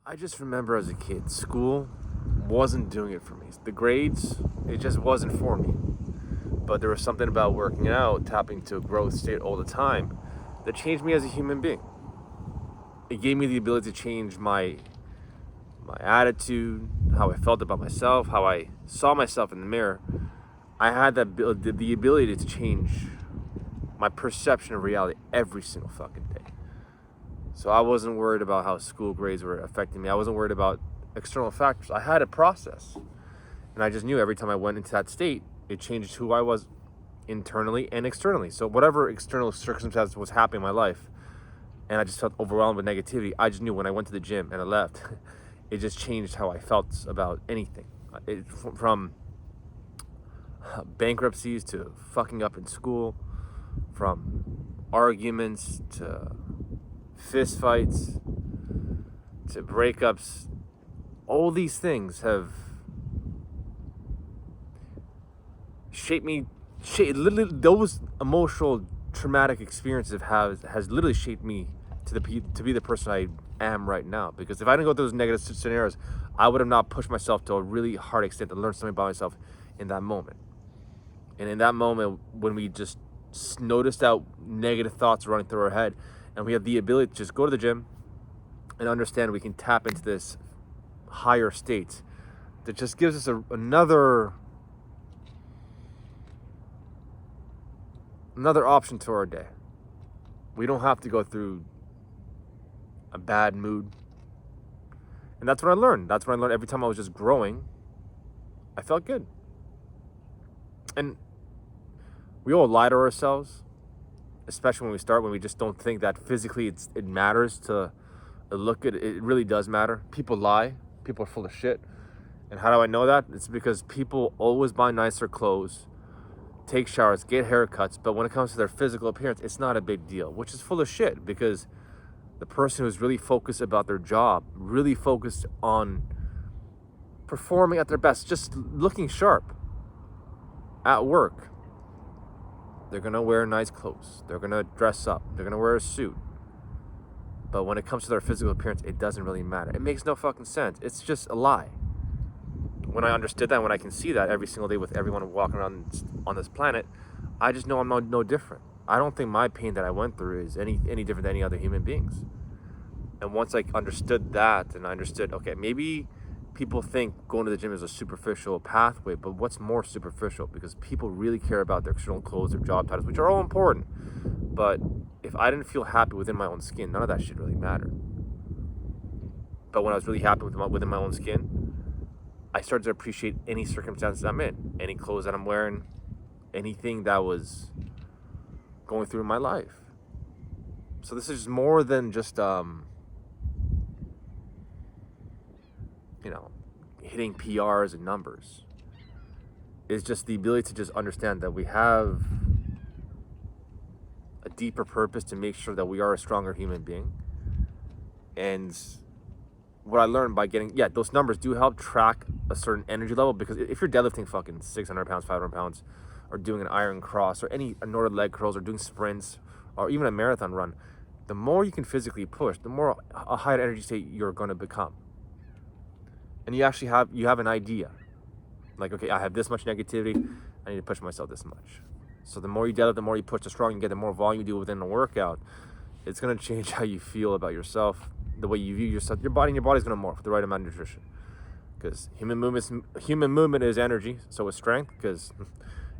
I just remember as a kid, school wasn't doing it for me. The grades, it just wasn't for me. But there was something about working out, tapping to a growth state all the time, that changed me as a human being. It gave me the ability to change my attitude, how I felt about myself, how I saw myself in the mirror. I had the ability to change my perception of reality every single fucking day. So I wasn't worried about how school grades were affecting me. I wasn't worried about external factors. I had a process. And I just knew every time I went into that state, it changed who I was internally and externally. So whatever external circumstance was happening in my life, and I just felt overwhelmed with negativity, I just knew when I went to the gym and I left, it just changed how I felt about anything. From bankruptcies to fucking up in school, from arguments to fist fights to breakups, all these things have shaped me. Literally, those emotional traumatic experiences has literally shaped me to be the person I am right now. Because if I didn't go through those negative scenarios, I would have not pushed myself to a really hard extent to learn something about myself in that moment. And in that moment, when we just noticed out negative thoughts running through our head, and we have the ability to just go to the gym and understand we can tap into this higher state that just gives us another option to our day. We don't have to go through a bad mood. And that's what I learned. That's what I learned every time I was just growing. I felt good. And we all lie to ourselves, especially when we start, when we just don't think that physically it matters to look at it. It really does matter. People lie. People are full of shit. And how do I know that? It's because people always buy nicer clothes, take showers, get haircuts, but when it comes to their physical appearance, it's not a big deal, which is full of shit, because the person who's really focused about their job, really focused on performing at their best, just looking sharp at work, they're gonna wear nice clothes, they're gonna dress up, they're gonna wear a suit. But when it comes to their physical appearance, it doesn't really matter. It makes no fucking sense. It's just a lie. When I understood that, when I can see that every single day with everyone walking around on this planet, I just know I'm no different. I don't think my pain that I went through is any different than any other human beings. And once I understood that, and I understood, okay, maybe people think going to the gym is a superficial pathway, but what's more superficial? Because people really care about their external clothes, their job titles, which are all important. But if I didn't feel happy within my own skin, none of that shit really mattered. But when I was really happy within my own skin, I started to appreciate any circumstances I'm in, any clothes that I'm wearing, anything that was going through in my life. So this is more than just hitting PRs and numbers. It's just the ability to just understand that we have a deeper purpose to make sure that we are a stronger human being. And what I learned by those numbers do help track a certain energy level, because if you're deadlifting fucking 600 pounds, 500 pounds, or doing an iron cross, or any Nordic leg curls, or doing sprints, or even a marathon run, the more you can physically push, the more a higher energy state you're going to become. And you actually have an idea. Like, okay, I have this much negativity, I need to push myself this much. So the more you deadlift, the more you push, the stronger you get, the more volume you do within the workout. It's going to change how you feel about yourself, the way you view yourself. Your body's going to morph with the right amount of nutrition. Because human movement is energy, so is strength. Because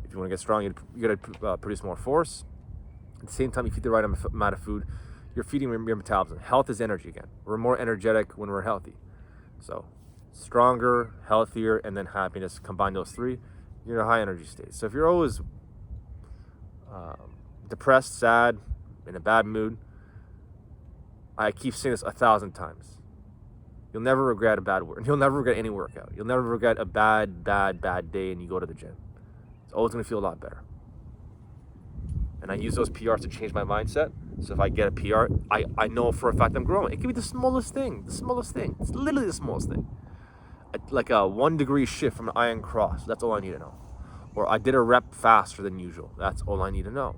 if you want to get strong, you got to produce more force. At the same time, you feed the right amount of food, you're feeding your metabolism. Health is energy again. We're more energetic when we're healthy. So stronger, healthier, and then happiness. Combine those three, you're in a high energy state. So if you're always depressed, sad, in a bad mood, I keep saying this 1,000 times. You'll never regret a bad work. You'll never regret any workout. You'll never regret a bad day and you go to the gym. It's always going to feel a lot better. And I use those PRs to change my mindset. So if I get a PR, I know for a fact I'm growing. It can be the smallest thing. It's literally the smallest thing. Like a 1 degree shift from an iron cross. That's all I need to know. Or I did a rep faster than usual. That's all I need to know.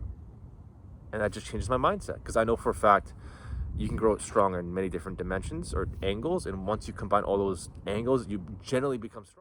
And that just changes my mindset. Because I know for a fact you can grow stronger in many different dimensions or angles. And once you combine all those angles, you generally become strong.